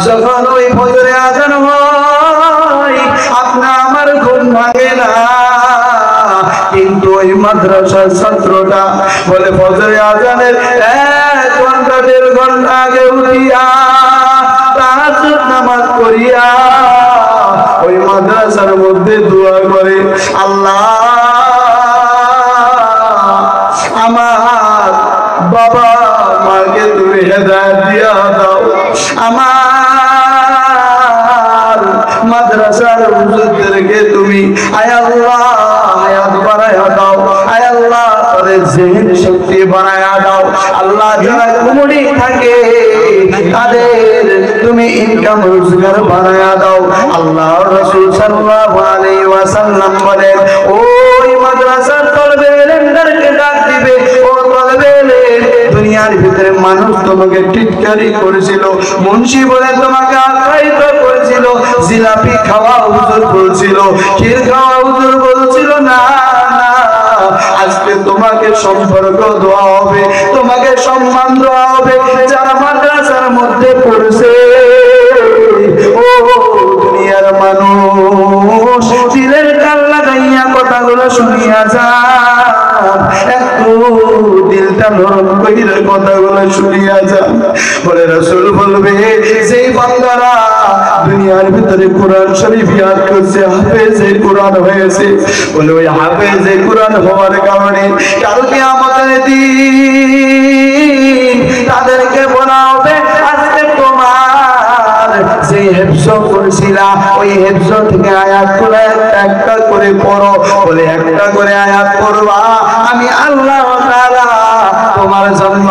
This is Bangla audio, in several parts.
যখন ওই ফজরে আজান হয় আপনার আমার ঘুম ভাঙে না, কিন্তু ওই মাদ্রাসার ছাত্রটা বলে ফজরে আজানের 1 ঘন্টা 1.5 ঘন্টা আগে উঠিয়া তাহাজ্জুদ নামাজ পড়িয়া ওই মাদ্রাসার মধ্যে দোয়া করে, আল্লাহ আমার বাবা মাকে তুমি হেদায়েত দিয়া দাও, আমার মাদ্রাসার হুজুরদেরকে তুমি আয় আল্লাহ হায়াত বাড়ায়া দাও, আয় আল্লাহ তাদের জিহ্ন শক্তি বাড়ায়া দাও, আল্লাহ যারা কুমড়ি থাকে তাদের তুমি ইনকাম রোজগার বাড়ায়া দাও। আল্লাহ রাসূল সাল্লাল্লাহু আলাইহি ওয়াসাল্লাম বলেন, ওই মাদ্রাসার তলবে ইলমদেরকে ডাক দিবে, ও তলবে দুনিয়ার ভিতরে মানুষ তোমাকে টিটকারি করেছিল, মুন্সি বলে তোমাকে আখ্যায়িত করেছিল, জিলাপি খাওয়া হুজুর বলছিল, ক্ষীর খাওয়া হুজুর বলছিল, না না আজকে তোমাকে সম্পর্ক দেওয়া হবে, তোমাকে সম্মান দেওয়া হবে। যারা মাদ্রাসার মধ্যে পড়ছে ও দুনিয়ার মানুষ দিলের কান লাগাইয়া কথাগুলো শুনিয়া যান, একটু দিলটা নরম কইরা কথাগুলো শুনিয়া যান। বলে রাসূল বলবে যেই বান্দারা দুনিয়ার ভিতরে কোরআন শরীফ ইয়াদ করছে, হাফেজে কোরআন হয়েছে, বলে ওই হাফেজে কোরআন হওয়ার কারণে কাল কিয়ামতের দিন তাদেরকে বলা হবে আজকে তোমার যে হেফজ করেছিলা ওই হেফজ থেকে আয়াতগুলো একটা করে পড়ো, বলে একটা করে আয়াত পড়বা, আমি আল্লাহ তাআলা তোমার জন্য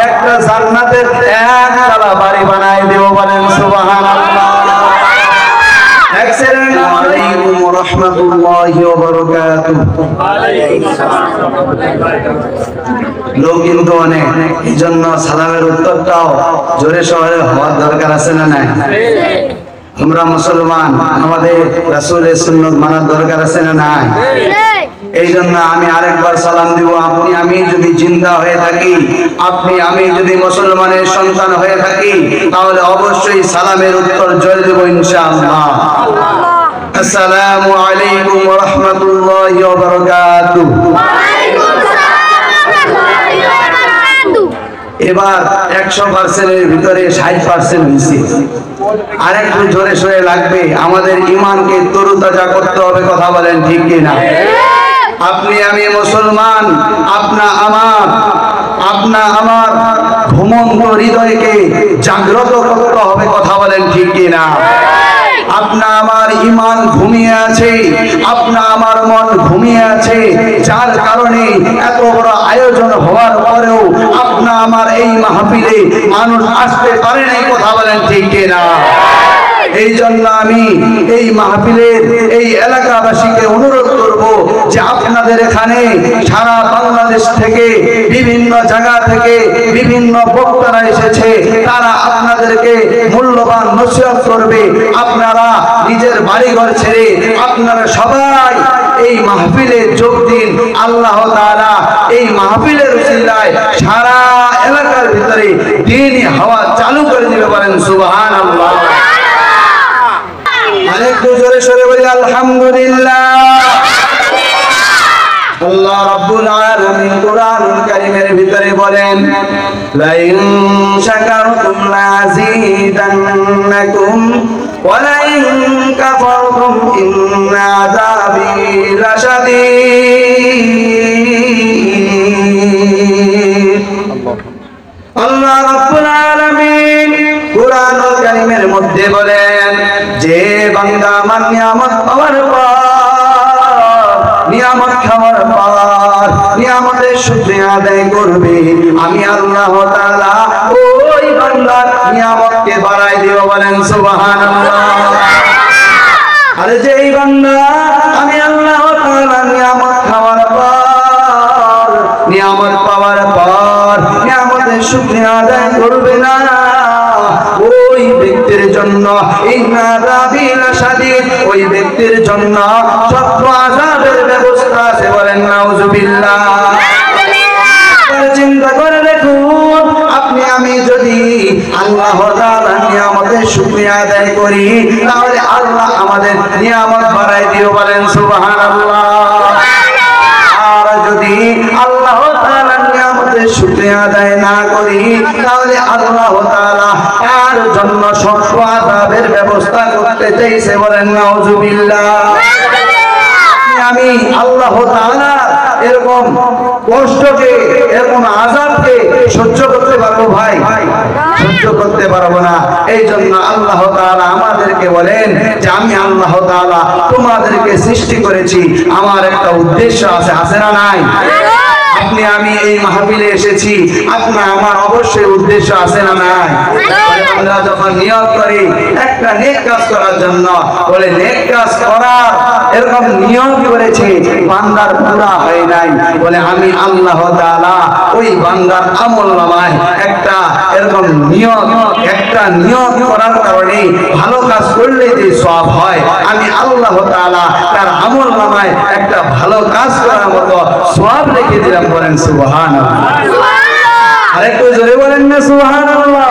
একটা জান্নাতের 1 তলা বাড়ি বানাই দেব। বলেন সুবহানাল্লাহ। আসসালামু আলাইকুম ওয়া রাহমাতুল্লাহি ওয়া বারাকাতুহু। লোক কিন্তু অনেক, এই জন্য সালামের উত্তরটাও জোরে শহরে হওয়ার দরকার আছে না নাই? আমরা মুসলমান, আমাদের রাসূলের সুন্নাত মানার দরকার আছে না নাই? এই জন্য আমি আরেকবার সালাম দিব। আপনি আমি যদি জিন্দা হয়ে থাকি, আপনি আমি যদি মুসলমানের সন্তান হয়ে থাকি, তাহলে অবশ্যই সালামের উত্তর জয় দেব ইনশাআল্লাহ। আসসালামু আলাইকুম ওয়া রাহমাতুল্লাহি ওয়া বারাকাতুহু। এবার 100% এর ভিতরে 60% হয়েছে, আরেকটু জোরে সোরে লাগবে। আমাদের ঈমানকে তরুতাজা করতে হবে, কথা বলেন ঠিক কিনা? আপনি আমি মুসলমান, আপনা আমার ঘুমন্ত হৃদয়কে জাগ্রত করতে হবে, কথা বলেন ঠিক কিনা? আপনা আমার ঈমান ঘুমিয়ে আছে, আপনা আমার মন ঘুমিয়ে আছে, যার কারণে এত বড় আয়োজন হওয়ার পরেও আপনা আমার এই মাহফিলে মানুষ আসতে পারে নাই, কথা বলেন ঠিক কিনা? এই জন্য আমি এই মাহফিলের এই এলাকাবাসীকে অনুরোধ করব যে আপনাদের এখানে সারা বাংলাদেশ থেকে বিভিন্ন জায়গা থেকে বিভিন্ন বক্তারা এসেছে, তারা আপনাদেরকে মূল্যবান নসিহত করবে। আপনারা নিজের বাড়িঘর ছেড়ে আপনারা সবাই এই মাহফিলে যোগ দিন। আল্লাহ তাআলা এই মাহফিলের উসিলায় সারা এলাকার ভিতরে দ্বীনি হাওয়া চালু করে দিবে। বলেন সুবহানাল্লাহ। আরেকটু জোরে সরে বলি আলহামদুলিল্লাহ। আল্লাহ রাব্বুল আলামিন কোরআনুল কারীমের ভিতরে বলেন, লা ইন শাকারতুম লাযীদান্নাকুম ওয়া লা ইন কাফারতুম ইন্না আযাবি লাশাদীদ। আল্লাহ রাব্বুল আলামিন কোরআনুল কারীমের মধ্যে বলেন, যে বান্দা আমার নিয়ামত পাওয়ার পর, নিয়ামত খাওয়ার পর নিয়ামতের শুকরিয়া আদায় করবে, আমি আল্লাহ তাআলা ওই বান্দার নিয়ামতকে বাড়াই দিব। বলেন সুবহানাল্লাহ। আরে যেই বান্দা আমি আল্লাহ তাআলা নিয়ামত খাওয়ার পর, নিয়ামত পাওয়ার পর নিয়ামতের শুকরিয়া আদায় করবে না, ওই ব্যক্তির জন্য ওই ব্যক্তির জন্য শক্ত আযাবের ব্যবস্থা আছে। বলেন নাউযুবিল্লাহ। চিন্তা করে দেখুন আপনি আমি যদি আল্লাহ তাআলার নিয়ামতের শুকরিয়া আদায় করি তাহলে আল্লাহ আমাদের নিয়ামত বাড়ায় দিও, বলেন সুবহানাল্লাহ। আর যদি আল্লাহ তাআলার নিয়ামতের শুকরিয়া আদায় না করি তাহলে আল্লাহ তাআলা তার জন্য শক্ত আযাবের ব্যবস্থা করতে চাইছে, বলেন নাউযুবিল্লাহ। আমি আল্লাহ তাআলা এরকম কষ্টকে, এরকম আযাবকে সহ্য করতে পারবো ভাই? সহ্য করতে পারবো না। এই জন্য আল্লাহ তাআলা আমাদেরকে বলেন যে আমি আল্লাহ তাআলা তোমাদেরকে সৃষ্টি করেছি, আমার একটা উদ্দেশ্য আছে, আছে না নাই? আপনি আমি এই মাহফিলে এসেছি, আপনার আমার অবশ্যই উদ্দেশ্য আছে না নাই? আমরা যখন নিয়ত করি একটা নেক কাজ করার জন্য, বলে নেক কাজ করার এরকম নিয়ত করেছে, বান্দার পুরা হয় নাই, বলে আমি আল্লাহ তাআলা ওই বান্দার আমলনামায় একটা এরকম নিয়ত করার কারণে ভালো কাজ করলে যে সওয়াব হয়, আমি আল্লাহ তাআলা তার আমলনামায় একটা ভালো কাজ করার মতো সওয়াব রেখে দিলাম, বলেন সুবহানাল্লাহ। আরেকটু জোরে বলেন না সুবহানাল্লাহ।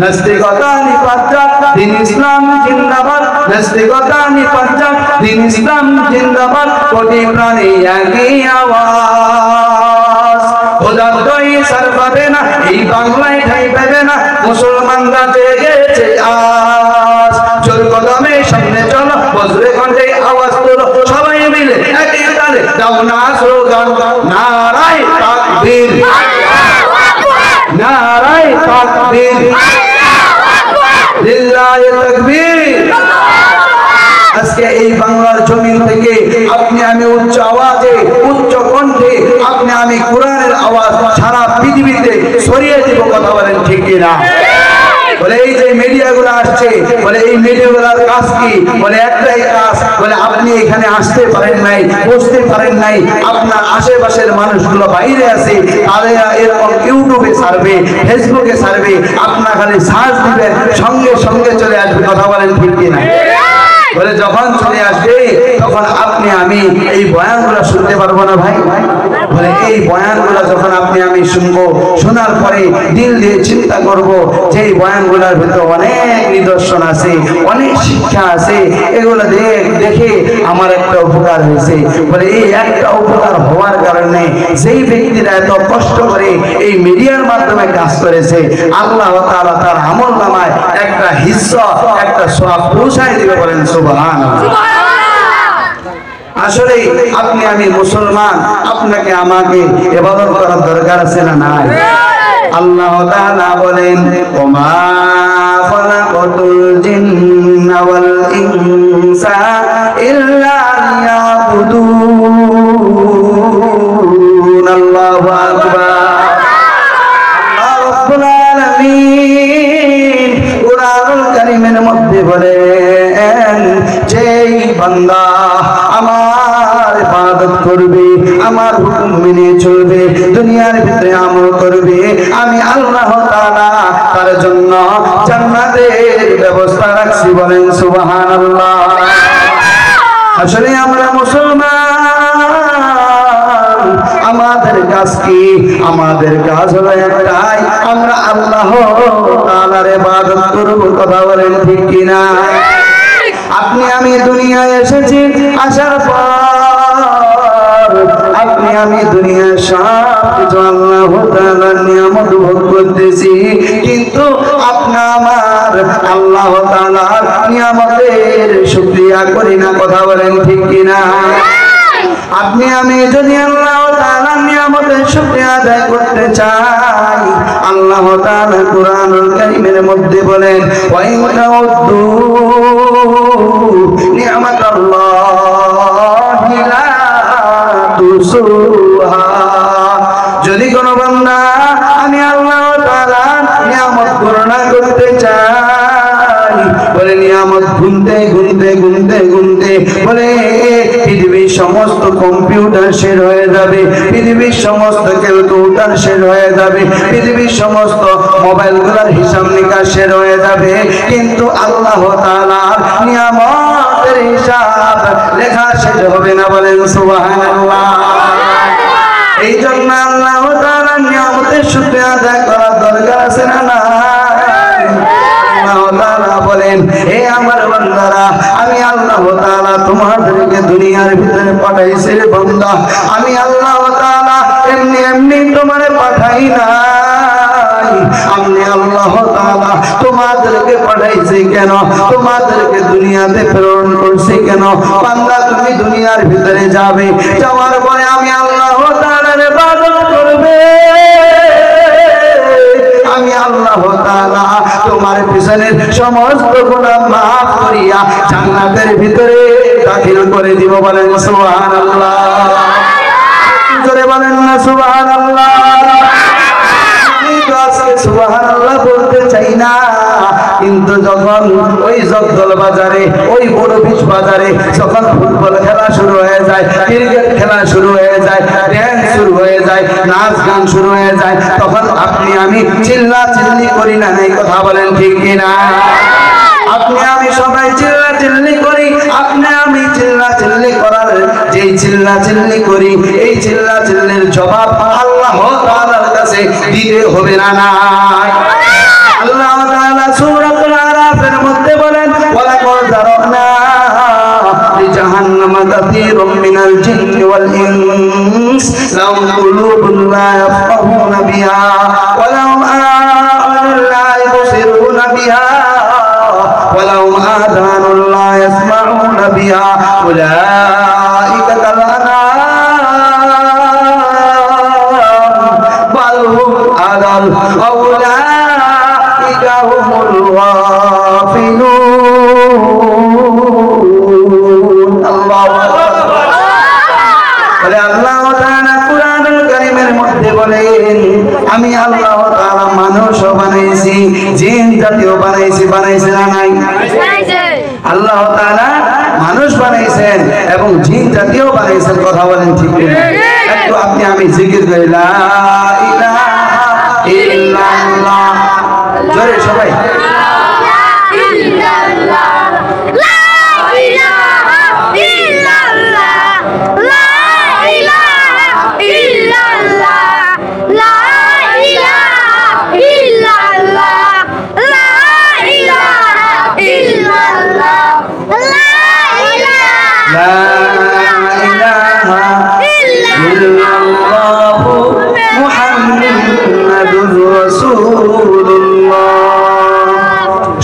নাস্তিকতা নিপাত দিন ইসলাম জিন্দাবাদ, নাস্তিকতা নিপাত দিন ইসলাম জিন্দাবাদ, কোটি প্রাণী একই আওয়াজ। খোদার দই সার পাবে না, এই বাংলায় ঠাঁই পাবে না, মুসলমানরা জেগেছে আজ। জোর কদমে সামনে চলো, বজ্রে কণ্ঠে আওয়াজ তোলো, সবাই মিলে একই তালে দাও না স্লোগান, নারায়ে তাকবীর, নারায়ে তাকবীর, লিল্লাহি তাকবীর। আজকে এই বাংলার জমিন থেকে আপনি আমি উচ্চ আওয়াজে, উচ্চ কণ্ঠে আপনি আমি কোরআনের আওয়াজ সারা পৃথিবীতে ছড়িয়ে দিব, কথা বলেন ঠিক কিনা? বলে এই যে মিডিয়াগুলো আসছে, বলে এই মিডিয়াগুলোর কাজ কি? বলে একটাই কাজ, বলে আপনি এখানে আসতে পারেন নাই, বসতে পারেন নাই, আপনার আশেপাশের মানুষগুলো বাইরে আছে, তারা এরকম ইউটিউবে ছাড়বে, ফেসবুকে ছাড়বে, আপনার খালি সার্চ দিবেন, সঙ্গে সঙ্গে চলে আসবে, কথা বলেন ঠিক কিনা? বলে যখন চলে আসবে তখন আপনি আমি এই বয়ানগুলো শুনতে পারবো না ভাই? বলে এই বয়ানগুলো যখন আপনি আমি শুনবো, শোনার পরে দিল দিয়ে চিন্তা করব যে এই বয়ানগুলোর ভিতরে অনেক নিদর্শন আছে, অনেক শিক্ষা আছে, এগুলো দেখে আমার একটা উপকার হয়েছে। বলে এই একটা উপকার হওয়ার কারণে যেই ব্যক্তিরা এত কষ্ট করে এই মিডিয়ার মাধ্যমে কাজ করেছে, আল্লাহ তাআলা তার আমলনামায় একটা হিস্সা, একটা সওয়াব পৌঁছায় দিবে, বলেন সুবহানাল্লাহ। আসলে আপনি আমি মুসলমান, আপনাকে আমাকে ইবাদত করার দরকার আছে না নাই? আল্লাহ তাআলা বলেন ওমা খালাকাতুল জিন্না ওয়াল ইনসা ইল্লা লিয়াবুদুন। আল্লাহু আকবার। আল্লাহ রাব্বুল আলামিন কুরআনুল কারীমের মধ্যে বলেন যেই বান্দা আমার ইবাদত করবে, আমার হুকুম মেনে চলবে, দুনিয়ার ভিতরে আমল করবে, আমি আল্লাহ তাআলা তার জন্য জান্নাতের ব্যবস্থা রাখছি, বলেন সুবহানাল্লাহ। আসলে আমরা মুসলমান, আমাদের কাজ কি? আমাদের কাজ হলো একটাই, আমরা আল্লাহ তাআলার ইবাদত করব, কথা বলেন ঠিক কিনা? আপনি আমি দুনিয়ায় এসেছি, আসার পর আপনি আমি দুনিয়ার সব কিছু আল্লাহ তাআলার নিয়ামত ভোগ করতেছি, কিন্তু আপনি আমার আল্লাহ তাআলার নিয়ামতের শুকরিয়া করি না, কথা বলেন ঠিক কিনা? আপনি আমি যদি আল্লাহ তাআলার নিয়ামতের শুকরিয়া আদায় করতে চাই, আল্লাহ তাআলা কুরআনুল কারীমের মধ্যে বলেন ওয়া ইন তাউদ্দু নি'মাতাল্লাহি লা তুসুহা। যদি কোনো বান্দা আমি আল্লাহ তাআলার নিয়ামত গণনা করতে চাই, বলে নিয়ামত গুনতে গুনতে গুনতে গুনতে বলে পৃথিবীর সমস্ত কম্পিউটার শেষ হয়ে যাবে, পৃথিবীর সমস্ত ক্যালকুলেটর শেষ হয়ে যাবে, পৃথিবীর সমস্ত মোবাইলগুলোর হিসাব নিকাশ শেষ হয়ে যাবে, কিন্তু আল্লাহ তাআলার নিয়ামতের হিসাব লেখা শেষ হবে না, বলেন সুবহানাল্লাহ। এই জন্য আল্লাহ তাআলার নিয়ামতের শুকরিয়া আদায় করার দরকার আছে না না? আল্লাহ তাআলা বলেন, হে আমার বান্দারা, আমি আল্লাহ তাআলা তোমাদেরকে দুনিয়ার ভিতরে পাঠাইছি রে বান্দা। আমি আল্লাহ তাআলা এমনি এমনি তোমারে পাঠাই নাই। আমি আল্লাহ তাআলা তোমাদেরকে পাঠাইছি কেন? তোমাদেরকে দুনিয়াতে প্রেরণ করছি কেন? বান্দা তুমি দুনিয়ার ভিতরে যাবে, যাওয়ার পরে আমি আল্লাহ তাআলার ইবাদত করবে। আমি আল্লাহ তাআলা তোমার পিছনের সমস্ত গুনাহ মাফ করিয়া জান্নাতের ভিতরে দাখিল করে দিব। বলেন সুবহানাল্লাহ। জোরে বলেন না সুবহানাল্লাহ। আমি তো আজকে সুবহানাল্লাহ বলতে চাই না, কিন্তু যখন ওই জগদল বাজারে, ওই বড় বিচ বাজারে যখন ফুটবল খেলা শুরু হয়ে যায়, ক্রিকেট খেলা শুরু হয়ে যায়, ড্যান্স শুরু হয়ে যায়, নাচ গান শুরু হয়ে যায়, তখন আপনি আমি চিল্লা চিল্লি করি না? এই কথা বলেন ঠিক কিনা? আপনি আমি সবাই চিল্লা চিল্লি করি। আপনি আমি চিল্লা চিল্লি করার, যেই চিল্লা চিল্লি করি, এই চিল্লা চিল্লির জবাব আল্লাহ তাআলার কাছে দিতে হবে না? না, আল্লাহ তাআলা সূরাতুল আরাফের মধ্যে বলেন, ওয়ালাকাদ যারানা লিজাহান্নামা কাসীরাম মিনাল জিন্নি ওয়াল ইনস লাহুম কুলুবুন লা ইয়াফকাহুনা বিহা ওয়া লাহুম আ'য়ুনুন লা ইবসিরুনা বিহা ওয়া লাহুম আযানুন লা ইয়াসমাউনা বিহা উলাইকা কাল আনআম বাল হুম আদাল আমি আল্লাহ তাআলা মানুষ বানাইছি, জিন জাতীয় বানাইছি। বানাইছে না নাই? আল্লাহ তাআলা মানুষ বানাইছেন এবং জিন জাতীয় বানাইছেন। কথা বলেন ঠিক কিনা? একটু আপনি আমি জিকির করি, লা ইলাহা ইল্লাল্লাহ। জোরে সবাই,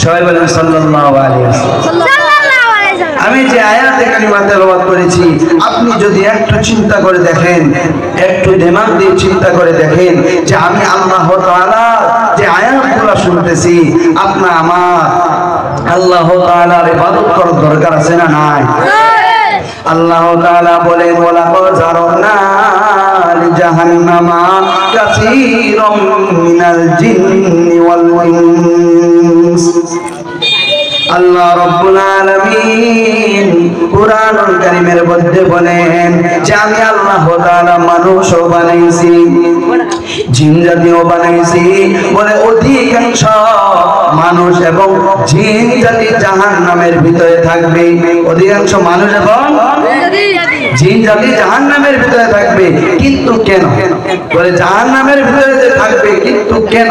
সবাই বলেন সাল্লাল্লাহু আলাইহি ওয়াসাল্লাম। আমি যে আয়াতে কারিমা তেলাওয়াত করেছি, আপনি যদি একটু চিন্তা করে দেখেন, একটু দিমাগ দিয়ে চিন্তা করে দেখেন যে আমি আল্লাহ তাআলা যে আয়াতগুলো শুনতেছি, আপনা আমার আল্লাহ তাআলার ইবাদত করার দরকার আছে না নাই? আল্লাহ তাআলা বলেন, ওয়ালাকাদ যারানা লিজাহান্নামা কাসীরাম মিনাল জিন্নি ওয়াল ইনস। আল্লাহ রাব্বুল আলামিন কুরআনুল কারীমের মধ্যে বলেন যে আমি আল্লাহ তাআলা মানুষও বানাইছি, জিন জাতিও বানাইছি। বলে অধিকাংশ মানুষ এবং জিন জাতি জাহান্নামের ভিতরে থাকবে। অধিকাংশ মানুষ এবং জিন জাতি জাহান্নামের ভিতরে থাকবে। কিন্তু কেন? বলে জাহান্নামের ভিতরে থাকবে, কিন্তু কেন?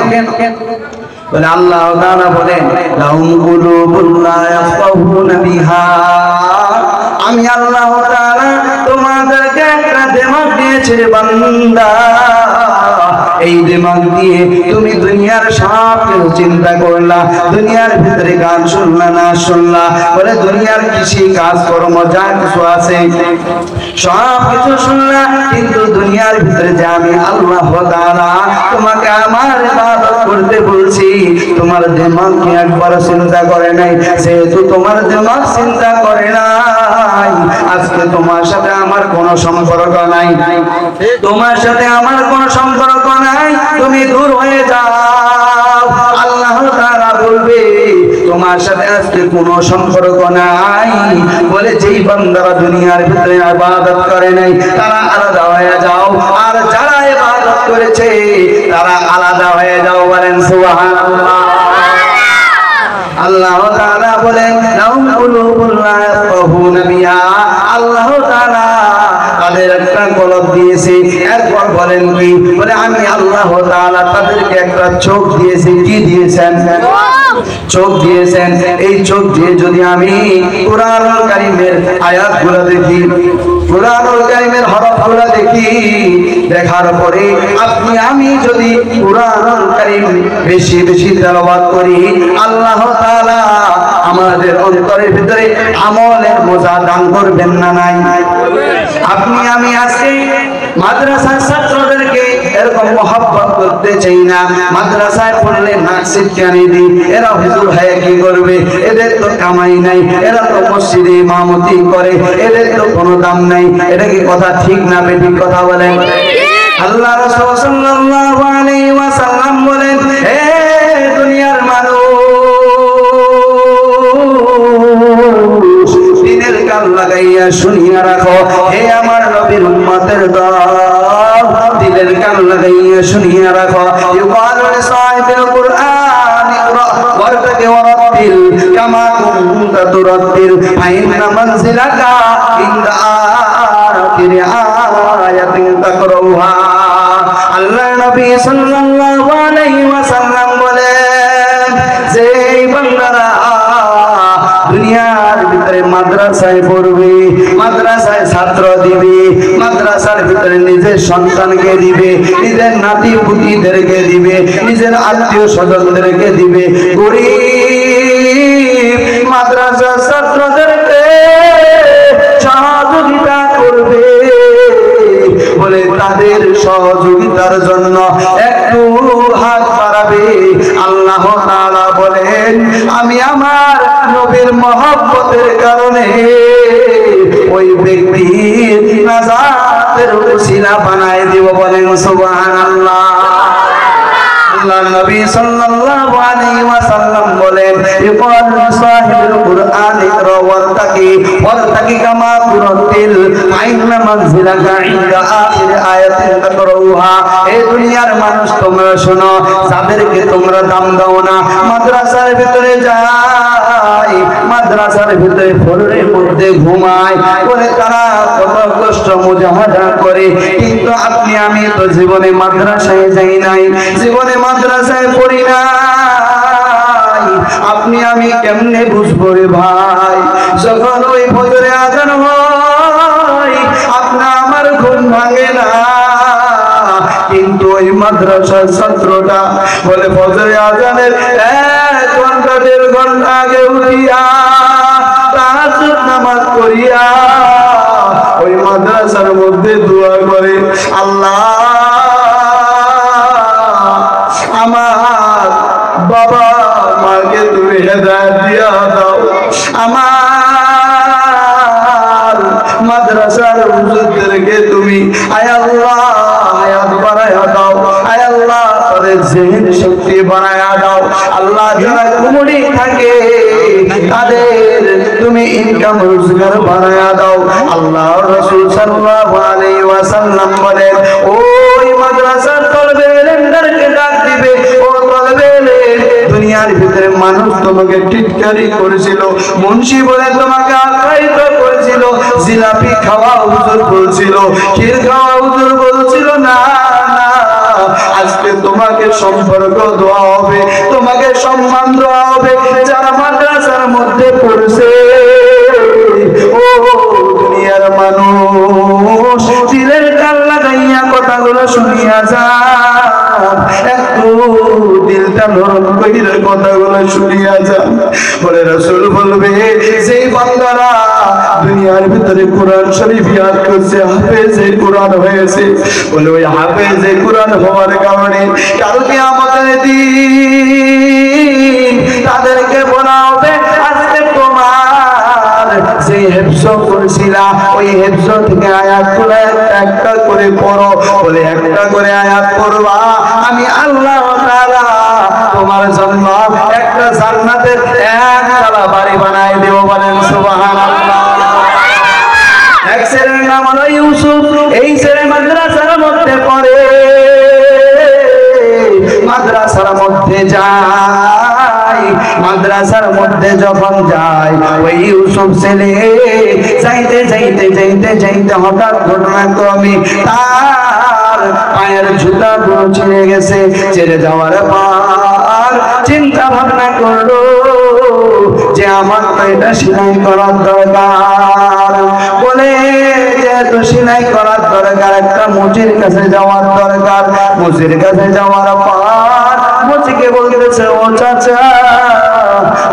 বলে আল্লাহ তাআলা বলেন, লাহুম কুলুবুন লা ইয়াফকাহুনা বিহা। আমি আল্লাহ তাআলা তোমাদেরকে একটা দিমাগ দিয়েছি রে বান্দা। এই দিমাগ দিয়ে তুমি দুনিয়ার সব কিছু চিন্তা করলা, দুনিয়ার ভিতরে গান শুনলা, না শুনলা, বলে দুনিয়ার কৃষি কাজ কর্ম যা কিছু আছে সব কিছু শুনলা, কিন্তু দুনিয়ার ভিতরে যে আমি আল্লাহ তাআলা তোমাকে আমার ইবাদত করতে বলছি, তোমার দিমাগ কি একবার চিন্তা করে নাই? যেহেতু তোমার দিমাগ চিন্তা করে নাই, আজকে তোমার সাথে আমার কোনো সম্পর্ক নাই, তোমার সাথে আমার কোনো সম্পর্ক নাই, তুমি দূর হয়ে যাও। আল্লাহ তাআলা বলবে তোমার সাথে আজকে কোনো সম্পর্ক নাই। বলে যেই বান্দারা দুনিয়ার ভিতরে ইবাদত করে নাই তারা আলাদা হয়ে যাও, আর যারা ইবাদত করেছে তারা আলাদা হয়ে যাও। বলেন সুবহানাল্লাহ। আল্লাহ তাআলা বলেন, লাহুম কুলুবুন লা ইয়াফকাহুনা বিহা। আল্লাহ তাআলা তাদের একটা কলব দিয়েছে। এরপর বলেন কি? বলে আমি আল্লাহ তাআলা তাদেরকে একটা চোখ দিয়েছি। কি দিয়েছেন? চোখ দিয়েছেন। এই চোখ দিয়ে যদি আমি কুরআনুল কারীমের আয়াতগুলো দেখি, কুরআনুল কারীমের হরফগুলো দেখি, দেখার পরে আপনি আমি যদি কুরআনুল কারীম বেশি বেশি তেলাওয়াত করি, আল্লাহ তাআলা আমাদের অন্তরের ভিতরে আমলের মজা দান করবেন না নাই? আপনি আমি আজকে মাদ্রাসার ছাত্রদেরকে এরকম মহব্বত করতে চাই না। মাদ্রাসায় পড়লে নাক সিটকানি দিই, এরা হুজুর হয়ে কি করবে? এদের তো কামাই নাই, এরা তো মসজিদে ইমামতি করে, এদের তো কোনো দাম নাই। এটা কি কথা ঠিক না বেঠিক কথা বলেন? আল্লাহ রাসূল সাল্লাল্লাহু আলাইহি ওয়াসাল্লাম বলেন, হে দুনিয়ার মানুষ, দিনের কান লাগাইয়া শুনিয়া রাখো, হে আমার নবীর উম্মতের দল, দিনের কান লাগাইয়া শুনিয়া রাখো। ইউকালু লিসাহিবিল কুরআন ইকরা ওয়ারতাকি ওয়ারাতিল কামা কুনতা তুরাতিল ফাইন্না মানজিলাকা ইনদা আখিরি আয়াতিন তাকরাউহা। আল্লাহ নবী সাল্লাল্লাহু আলাইহি ওয়াসাল্লাম বলেন, যে বান্দারা দুনিয়ার ভিতরে মাদ্রাসায় পড়বে, মাদ্রাসায় ছাত্র দিবে, মাদ্রাসার ভিতরে নিজের সন্তানকে দিবে, নিজের নাতি পুতিদেরকে দিবে, নিজের আত্মীয় স্বজনদেরকে দিবে, গরিব মাদ্রাসার ছাত্রদেরকে সহযোগিতা করবে বলে তাদের সহযোগিতার জন্য একটু হাত বাড়াবে, আল্লাহ তাআলা বলেন আমি আমার নবীর মহব্বতের কারণে ওই ব্যক্তির নাজাতের ওসিলা বানায় দিব। বলেন সুবহানাল্লাহ। আল্লাহ নবী সাল্লাল্লাহু আলাইহি ওয়াসাল্লাম বলেন, ইকরাল সাহিবুল কুরআন ইকরা ওয়ারতাকি কামা তুরাতিল আইনা মানজিলাকা ইনদা আখির আয়াতিন তাকরাউহা। এই দুনিয়ার মানুষ তোমরা শোনো, যাদেরকে তোমরা দাম দাও না, মাদ্রাসার ভিতরে যায়, মাদ্রাসার ভিতরে ফ্লোরের মধ্যে ঘুমায়, করে তারা কত কষ্ট মুজাহাদা করে, কিন্তু আপনি আমি তো জীবনে মাদ্রাসায় যাই নাই, জীবনে মাদ্রাসায় পড়ি নাই, আপনি আমি কেমনে বুঝবো রে ভাই? যখন ওই ফজরে আজান হয় আপনা আমার ঘুম ভাঙে না, কিন্তু ওই মাদ্রাসার ছাত্রটা বলে ফজরে আজানের 1 ঘন্টা 1.5 ঘন্টা আগে উঠিয়া তাহাজ্জুদ নামাজ পড়িয়া ওই মাদ্রাসার মধ্যে দোয়া করে, আল্লাহ আমার বাবা মাকে তুমি হেদায়েত দিয়া দাও, আমার মাদ্রাসার হুজুরদেরকে তুমি আয় আল্লাহ হায়াত বাড়ায়া দাও, আয় আল্লাহ তাদের জেহেন শক্তি বাড়ায়া দাও। আল্লাহ যারা কুমড়ি থাকে তাদের তুমি ইনকাম রোজগার বাড়ায়া দাও। আল্লাহ রাসূল সাল্লাল্লাহু আলাইহি ওয়াসাল্লাম বলেন, ওই মাদ্রাসার তলবে ইলমদেরকে ডাক দিবে, ও তলবে ইলম, দুনিয়ার ভিতরে মানুষ তোমাকে টিটকারি করেছিল, মুন্সি বলে তোমাকে আখ্যায়িত করেছিল, জিলাপি খাওয়া হুজুর বলছিল, ক্ষীর খাওয়া হুজুর বলছিল, না না, আজকে তোমাকে সম্পর্ক দেওয়া হবে, তোমাকে সম্মান দেওয়া হবে যারা মাদ্রাসার মধ্যে পড়ছে। ও দুনিয়ার মানুষ, দিলের কান লাগাইয়া কথাগুলো শুনিয়া যান, একটু দিলটা নরম কইরা কথাগুলো শুনিয়া যান। বলে রাসূল বলবে, যেই বান্দারা দুনিয়ার ভিতরে কোরআন শরীফ ইয়াদ করছে, হাফেজে কোরআন হয়েছে, বলে ওই হাফেজে কোরআন হওয়ার কারণে কাল কিয়ামতের দিন তাদেরকে বলা হবে, আজকে তোমার যে হেফজ করেছিলা ওই হেফজ থেকে আয়াতগুলো একটা করে পড়ো, বলে একটা করে আয়াত পড়বা, আমি আল্লাহ তাআলা তোমার জন্য একটা জান্নাতের 1 তলা বাড়ি বানাই দেব। বলেন সুবহানাল্লাহ। এক ছেলের নাম হলো ইউসুফ, এই ছেলে মাদ্রাসার মধ্যে পড়ে, মাদ্রাসার মধ্যে যায়, মাদ্রাসার মধ্যে যখন যায় ওই ইউসুফ ছেলে যাইতে যাইতে যাইতে যাইতে হঠাৎ ঘটনাক্রমে তার পায়ের জুতা গুলো ছিঁড়ে গেছে। ছেড়ে যাওয়ার পর চিন্তা ভাবনা করলো যে আমার তো এটা সেলাই করার দরকার। বলে যেহেতু সেলাই করার দরকার, একটা মুচির কাছে যাওয়ার দরকার। মুচির কাছে যাওয়ার পর মুচিকে বলতেছে, ও চাচা,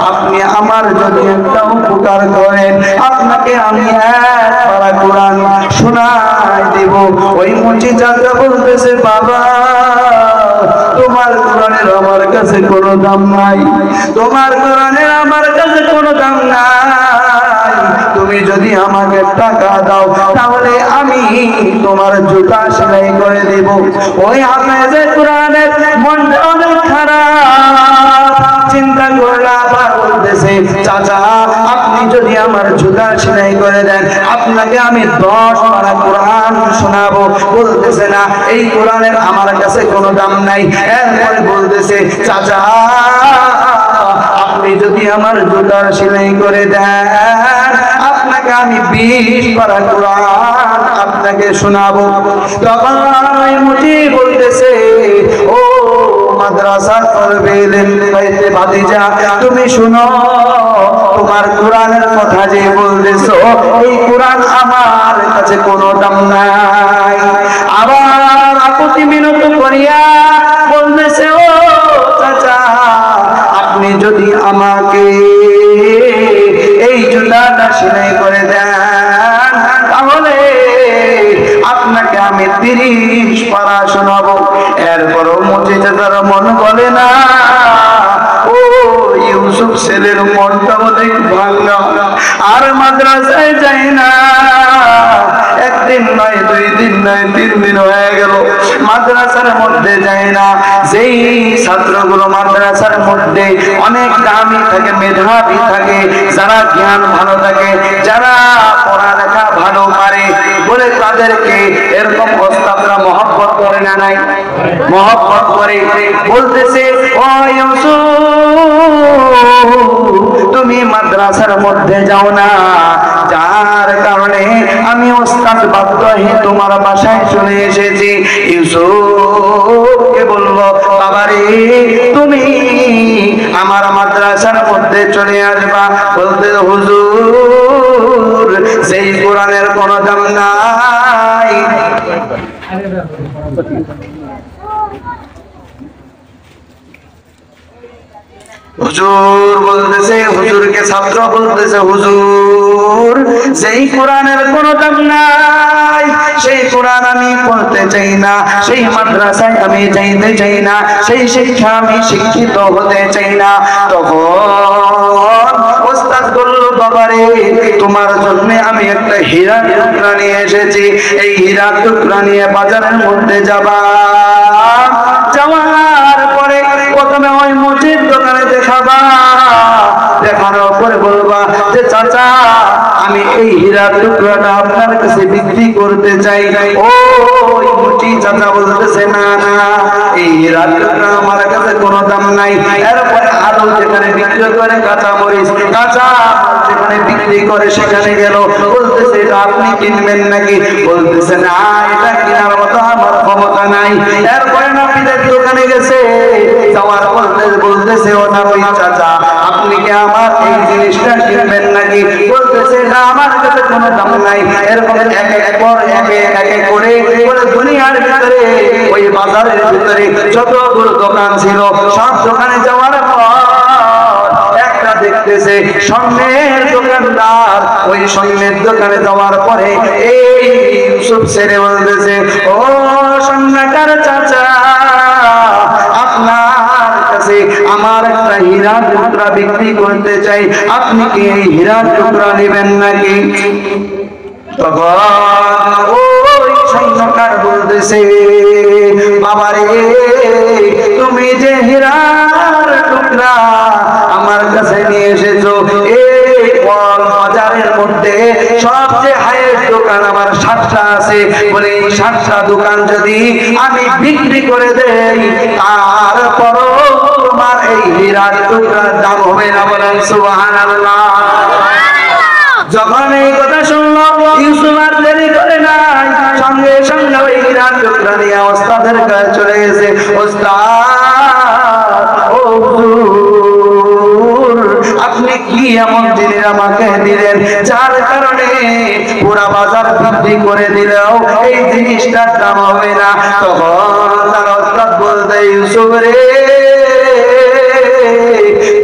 আপনি আমার যদি একটা উপকার করেন, আপনাকে আমি এক পারা কোরআন শোনাই দেব। ওই মুচি চাচা বলতেছে, বাবা, তোমার কোরআনের আমার কাছে কোনো দাম নাই, তোমার কোরআনের আমার কাছে কোনো দাম নাই। তুমি যদি আমাকে টাকা দাও তাহলে আমি তোমার জুতা সেলাই করে দেব। ওই হাফেজে কোরআনের মনটা অনেক খারাপ, চিন্তা করলা, আবার বলতেছে, চাচা, আপনি যদি আমার জুতা সেলাই করে দেন, আপনাকে আমি 10 পারা কোরআন শোনাবো। বলতেছে, না, এই কোরআনের আমার কাছে কোনো দাম নাই। এরপরে বলতেছে, চাচা, আপনি যদি আমার জুতা সেলাই করে দেন, আপনাকে আমি 20 পারা কোরআন আপনাকে শোনাবো। তখন মুচি বলতেছে, ও মাদ্রাসা করবে ভাতিজা, তুমি শুনো, তোমার কোরআনের কথা যে বলতেছো, এই কোরআন আমার কাছে কোনো দাম নাই। আবার আপত্তি মিনত করিয়া বলতেছে, ও চাচা, আপনি যদি আমাকে এই জুতাটা সেলাই করে দেন, তাহলে আপনাকে আমি 30 পারা শোনাবো। এরপরও মুচি চাচার মন বলে না, ও ইউসুফ ছেলের মনটা অনেক ভাঙা, আর মাদ্রাসায় যায় না। একদিন নয়, 2 দিন নয়, 3 দিন হয়ে গেল, মাদ্রাসার মধ্যে যায় না। যেই ছাত্রগুলো মাদ্রাসার মধ্যে অনেক দামি থাকে, মেধাবী থাকে, যারা জ্ঞান ভালো থাকে, যারা পড়ালেখা ভালো পারে, বলে তাদেরকে এরকম ওস্তাদরা মহব্বত করে না? নাই, মহব্বত করে। বলতেছে, ও ইউসুফ, তুমি মাদ্রাসার মধ্যে যাও না, যার কারণে আমি ওস্তাদ বাধ্য হয়ে তোমার বাসায় চলে এসেছি। ইউসুফকে বলবো, বাবারে, তুমি আমার মাদ্রাসার মধ্যে চলে আসবা। বলতে, হুজুর, সেই কোরআনের কোনো দাম নাই। হুজুর বলতেছে, হুজুরকে ছাত্র বলতেছে, হুজুর, সেই কোরআনের কোনো দাম নাই, সেই কোরআন আমি পড়তে চাই না, সেই মাদ্রাসায় আমি যাইতে চাই না, সেই শিক্ষা আমি শিক্ষিত হতে চাই না। তখন ওস্তাদ বলল, বাবারে, তোমার জন্য আমি একটা হীরা টুকরা নিয়ে এসেছি। এই হীরা টুকরা নিয়ে বাজারের মধ্যে যাবা। যাওয়ার পরে প্রথমে ওই মুচির দোকানে দেখাবা, দেখানোর পরে বলবা যে, চাচা, আমি এই হীরার টুকরাটা আপনার কাছে বিক্রি করতে চাই। ওই মুচি চাচা বলতেছে, না না, এই হীরার টুকরা আমার কাছে কোনো দাম নাই। এরপরে আলু যেখানে বিক্রি করে, কাঁচা মরিচ, কাঁচা যেখানে বিক্রি করে, সেখানে গেল। বলতেছে, এটা আপনি কিনবেন নাকি? বলতেছে, না, এটা কেনার মতো আমার ক্ষমতা নাই। এরপরে নাপিতের দোকানে গেছে, যাওয়ার বলতেছে, ও নাপিত চাচা, আপনি কি আমার এই জিনিসটা কিনবেন নাকি? বলতেছে, না, আমার কাছে কোনো দাম নাই। এরকম এক করে দুনিয়ার ভিতরে, ওই বাজারের ভিতরে যতগুলো দোকান ছিল, সব দোকানে যাওয়ার পর একটা দেখতেছে স্বর্ণের দোকানদার। ওই স্বর্ণের দোকানে যাওয়ার পরে এই ইউসুফ ছেড়ে বলতেছে, ও স্বর্ণকার চাচা, আপনার কাছে আমার একটা হীরা টুকরা বিক্রি করতে চাই, আপনি কি এই হীরা টুকরা নেবেন নাকি? তখন ওই স্বর্ণকার বলতেছে, বাবারে, তুমি যে হীরার টুকরা আমার কাছে নিয়ে এসেছো, এই বাজারের মধ্যে সবচেয়ে হাইয়েস্ট দোকান আমার 7টা আছে। বলে, এই 7টা দোকান যদি আমি বিক্রি করে দেই, তারপরও তোমার এই হীরার টুকরার দাম হবে না। বলেন সুবহানাল্লাহ। যখন এই কথা শুনলো, ইউসুফ আর দেরি করে নাই, সঙ্গে সঙ্গে সঙ্গে ওই হীরার টুকরা নিয়ে ওস্তাদের কাছে চলে গেছে। ওস্তাদ, ও হুজুর, আপনি কি এমন জিনিস আমাকে দিলেন যার কারণে পুরা বাজার বিক্রি করে দিলেও এই জিনিসটার দাম হবে না? তখন তার ওস্তাদ বলতে, ইউসুফ রে,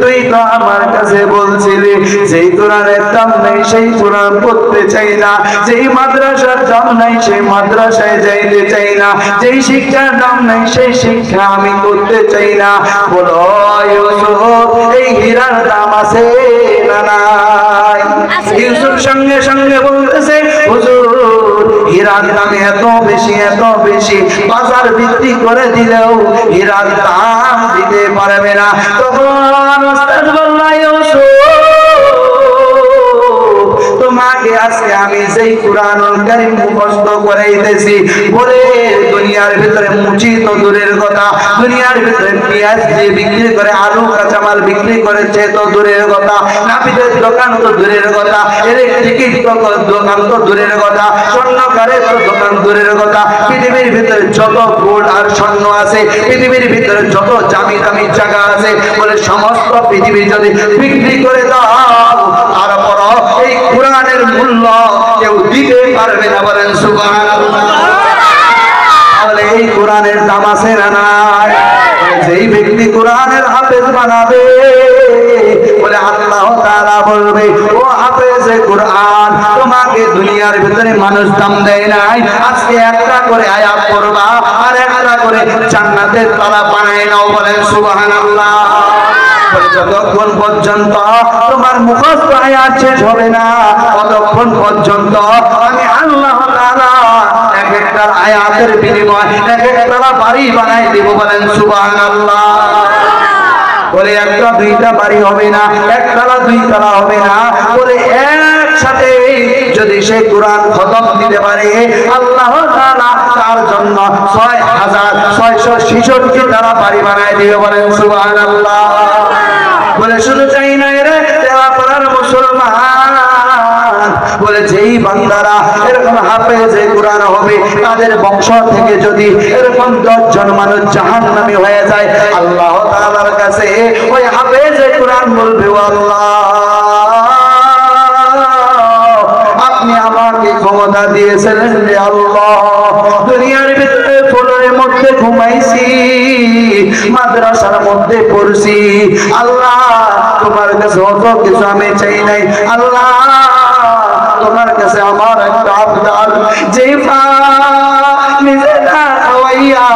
তুই তো আমার কাছে বলছিলি যেই কোরআনের দাম নেই সেই কোরআন পড়তে চাই না, যেই মাদ্রাসার দাম নাই সেই মাদ্রাসায় যাইতে চাই না, যেই শিক্ষার দাম নাই সেই শিক্ষা আমি করতে চাই না। বলো ইউসুফ, এই হীরার দাম আছে না নাই? ইউসুফ সঙ্গে সঙ্গে বলতেছে, হুজুর, হীরার দাম এত বেশি, এত বেশি, বাজার বিক্রি করে দিলেও হীরার দাম দিতে পারবে না। তখন ওস্তাদ বলল, ইউসুফ, তোমাকে আজকে আমি যেই কুরআনুল কারীম মুখস্থ করাইতেছি, বলে দুনিয়ার ভিতরে মুচি তো দূরের কথা, দুনিয়ার ভিতরে পেঁয়াজ দিয়ে বিক্রি করে, আলু কাঁচামাল বিক্রি করেছে তো দূরের কথা, নাপিতের দোকান তো দূরের কথা, ইলেকট্রিকের দোকান তো দূরের কথা, স্বর্ণকারের দোকান দূরের কথা, পৃথিবীর ভিতরে যত গোল্ড আর স্বর্ণ আছে, পৃথিবীর ভিতরে যত দামি দামি জায়গা আছে, বলে সমস্ত পৃথিবী যদি বিক্রি করে দাও, তারপর এই কোরআনের মূল্য কেউ দিতে পারবে না। বলেন সুবহানাল্লাহ। তাহলে এই কোরআনের দাম আছে না নাই? যেই ব্যক্তি কোরআনের হাফেজ বানাবে, বলে আল্লাহ তাআলা বলবে, ও হাফেজে কোরআন, তোমাকে দুনিয়ার ভিতরে মানুষ দাম দেয় নাই, আজকে একটা করে আয়াত পড়বা আর একটা করে জান্নাতের তালা বানায় নাও। বলেন সুবহানাল্লাহ। যতক্ষণ পর্যন্ত তোমার মুখস্থ আয়াত শেষ হবে না, ততক্ষণ পর্যন্ত আমি আল্লাহ তাআলা এক একটা আয়াতের বিনিময়ে এক একটা বাড়ি বানাই দেব। বলেন সুবহানাল্লাহ। বলে একটা দুইটা বাড়ি হবে না, একতলা দুইতলা হবে না, বলে একসাথে যদি সে কোরআন খতম দিতে পারে, আল্লাহ তাআলা তার জন্য 6666 তারা বাড়ি বানায় দিবে। বলেন সুবহানাল্লাহ। বলে শুধু চাই না রে দেওয়া পড়ার মুসলমান, বলে যেই বান্দারা এরকম হাফেজে কোরআন হবে, তাদের বংশ থেকে যদি এরকম 10 জন মানুষ জাহান্নামী হয়ে যায়, আল্লাহ তাআলার কাছে ওই হাফেজে কোরআন বলবে, আল্লাহ, আপনি আমাকে ক্ষমতা দিয়েছিলেন যে আল্লাহ, দুনিয়ার ভিতরে ফ্লোরের মধ্যে ঘুমাইছি, মাদ্রাসার মধ্যে পড়ছি, আল্লাহ তোমার কাছে অত কিছু আমি চাই নাই, আল্লাহ তোমার কাছে আমার একটা আবদার, যে মা নিজে না খাওয়াইয়া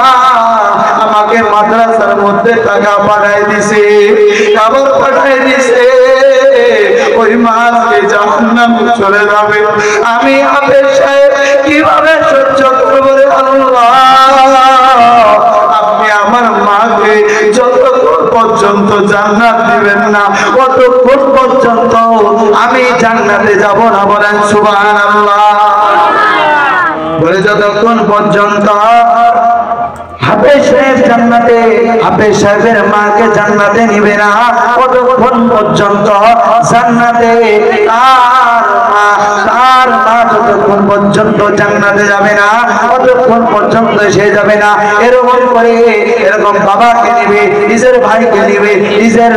আমাকে মাদ্রাসার মধ্যে টাকা পাঠাই দিছে, খাবার পাঠাই দিছে, ওই মাকে জাহান্নাম চলে যাবে, আমি হাফেজ সাহেব কিভাবে সহ্য করবো রে আল্লাহ? আপনি আমার মাকে যতক্ষণ পর্যন্ত জান্নাত দিবেন না, ততক্ষণ পর্যন্ত আমি জান্নাতে যাব না। বলেন সুবহানাল্লাহ। বলে যতক্ষণ পর্যন্ত হাফেজ সাহেব জান্নাতে, হাফেজ সাহেবের মাকে জান্নাতে নিবে না, কতক্ষণ পর্যন্ত জান্নাতে তার মা যতক্ষণ পর্যন্ত জান্নাতে যাবে না, ততক্ষণ পর্যন্ত সে যাবে না। এরকম করে এরকম বাবাকে নিবে, নিজের ভাইকে নিবে, নিজের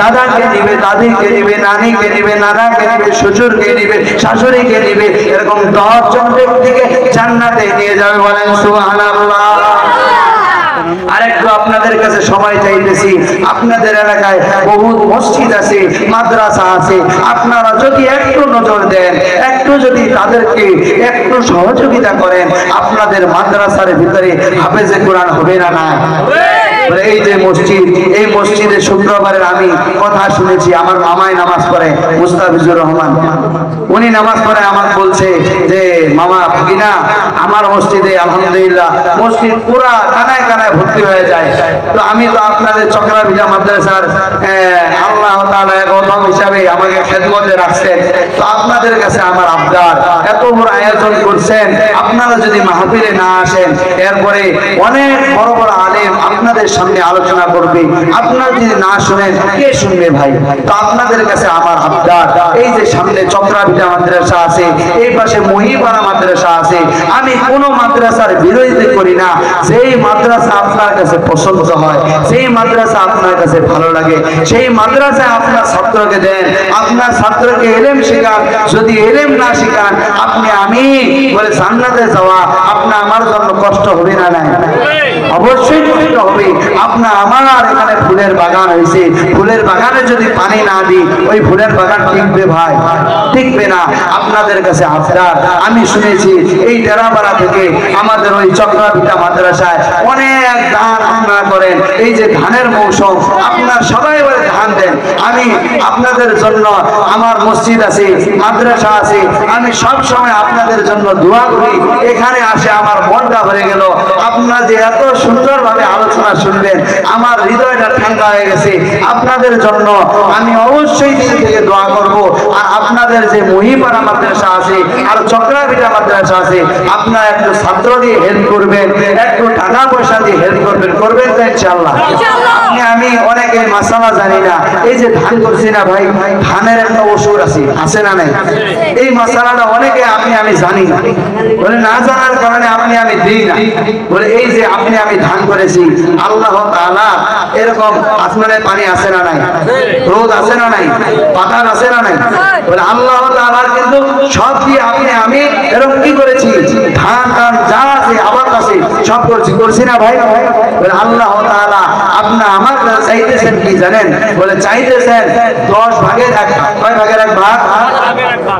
দাদাকে নিবে, দাদিকে নিবে, নানিকে নিবে, নানাকে নিবে, শ্বশুরকে নিবে, শাশুড়িকে নিবে, এরকম 10 জন ব্যক্তিকে জান্নাতে নিয়ে যাবে। বলেন সুবহানাল্লাহ। আরেকটু আপনাদের কাছে সময় চাইতেছি, আপনাদের এলাকায় বহুত মসজিদ আছে, মাদ্রাসা আছে, আপনারা যদি একটু নজর দেন, একটু যদি তাদেরকে একটু সহযোগিতা করেন, আপনাদের মাদ্রাসার ভিতরে হাফেজে কোরআন হবে না? না। এই যে মসজিদ, এই মসজিদে শুক্রবারের আমি কথা শুনেছি, আমার মামায় নামাজ পড়ে, মুস্তাফিজুর রহমান, উনি নামাজ পড়ে আমাকে বলছে যে মামা ভাগিনা, আমার মসজিদে আলহামদুলিল্লাহ মসজিদ পুরা কানায় কানায় ভর্তি হয়ে যায়। তো আমি তো আপনাদের চক্রাভিজা মাদ্রাসার আল্লাহ তাআলা গৌতম হিসাবে আমার আমাকে খেদমতে রাখছেন। তো আপনাদের কাছে আমার আবদার, এত বড় আয়োজন করছেন, আপনারা যদি মাহফিলে না আসেন, এরপরে অনেক বড় বড় আলেম আপনাদের সামনে আলোচনা করবে, আপনারা যদি না শুনেন কে শুনবে ভাই? তো আপনাদের কাছে আমার আবদার, এই যে সামনে চক্রাভিটা মাদ্রাসা আছে, এই পাশে মহিপাড়া মাদ্রাসা আছে, আমি কোন মাদ্রাসার বিরোধিতা করি না। যেই মাদ্রাসা আপনার কাছে পছন্দ হয়, সেই মাদ্রাসা আপনার কাছে ভালো লাগে, সেই মাদ্রাসায় আপনার ছাত্রকে দেন, আপনার ছাত্রকে এলেম শেখান। যদি এলেম না শেখান, আপনি আমি বলে জান্নাতে যাওয়া আপনার আমার জন্য কষ্ট হবে না? নাই, অবশ্যই কষ্ট হবে। আপনার আমার এখানে ফুলের বাগান হয়েছে, ফুলের বাগানে যদি পানি না দিই, ওই ফুলের বাগান টিকবে ভাই? টিকবে না। আপনাদের কাছে আবদার, আমি শুনেছি এই টেরাপাড়া থেকে আমাদের ওই চক্রাভিটা মাদ্রাসায় অনেক ধান আপনারা করেন। এই যে ধানের মৌসুম, আপনার সবাই বলে ধান দেন। আমি আপনাদের জন্য, আমার মসজিদ আছে, মাদ্রাসা আছে, আমি সব সময় আপনাদের জন্য দোয়া করি। এখানে আসে আমার মনটা ভরে গেল। আপনারা যে এত সুন্দরভাবে আলোচনা শুনবেন, আমার হৃদয়টা ঠান্ডা হয়ে গেছে। আপনাদের জন্য আমি অবশ্যই দিন থেকে দোয়া করব। আর আপনাদের যে মহিপাড়া মাদ্রাসা আছে আর চক্রাভিটা মাদ্রাসা আছে, আপনারা একটু ছাত্র দিয়ে হেল্প করবেন, একটু টাকা পয়সা দিয়ে হেল্প করবেন, করবেন তো ইনশাআল্লাহ? আপনি আমি অনেকে মাসালা জানি না। এই যে ধান করছি না ভাই, ধানের একটা ওষুধ আছে, আছে না নাই? এই মাসালাটা অনেকে আপনি আমি জানি না, বলে না জানার কারণে আপনি আমি দিই না। বলে এই যে আপনি আমি ধান করেছি, আল্লাহ তাআলা এরকম আসমানে পানি আছে না নাই, রোদ আছে না নাই, পাতার আছে না নাই, বলে আল্লাহ তাআলা কিন্তু সব দিয়ে আপনি আমি এরকম কি করেছি, ধান ধান যা আছে আবার কাছে সব করছি, করছি না ভাই? বলে আল্লাহ তাআলা আপনি আমার চাইতেছেন কি জানেন? বলে চাইতেছেন 10 ভাগের 1 ভাগ। কয় ভাগের 1 ভাগ?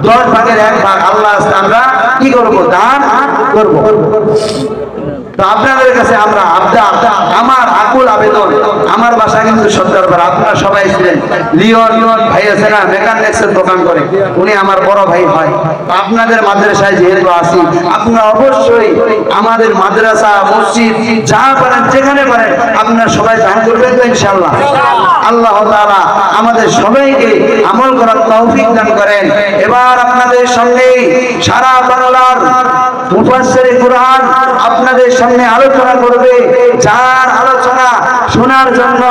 10 ভাগের 1 ভাগ আল্লাহ আমরা কি করব? দান করব। তো আপনাদের কাছে আমরা আমার আকুল আবেদন, আমার বাসা কিন্তু সত্তরপাড়া, আপনারা সবাই ছিলেন। লিওন ভাই আছে না, মেকানিক্সের দোকান করে, উনি আমার বড় ভাই হয়। আপনাদের মাদ্রাসায় যেহেতু আসি, আপনারা অবশ্যই আমাদের মাদ্রাসা মসজিদ যা পারেন যেখানে পারেন আপনারা সবাই দান করবেন তো ইনশাআল্লাহ? আল্লাহ তাআলা আমাদের সবাইকে আমল করার তৌফিক দান করেন। এবার আপনাদের সামনে সারা বাংলার মুফাসসিরে কুরআন আপনাদের সামনে আলোচনা করবে। যার আলোচনা শোনার জন্য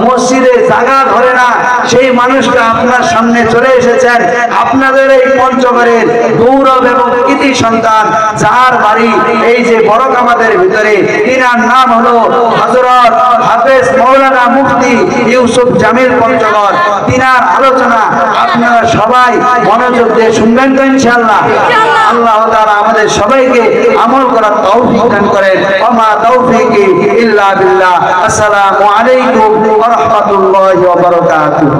মসজিদে জায়গা ধরে না, সেই মানুষটা আপনার সামনে চলে এসেছেন। আপনাদের এই পঞ্চগড়ের গৌরব এবং কৃতি সন্তান, যার বাড়ি এই যে বড়কামাদের ভিতরে, তিনার নাম হলো হযরত হাফেজ মাওলানা মুফতি ইউসুফ জামিল পঞ্চগড়। তিনার আলোচনা আপনারা সবাই মনোযোগ দিয়ে শুনবেন তো ইনশাআল্লাহ? আল্লাহ তাআলা আমাদের সবাইকে আমল করার তৌফিক দান করেন। ওমা তৌফিকি ইল্লা বিল্লাহ। আসসালামু আলাইকুম ওয়া রাহমাতুল্লাহি ওয়া বারাকাতুহু।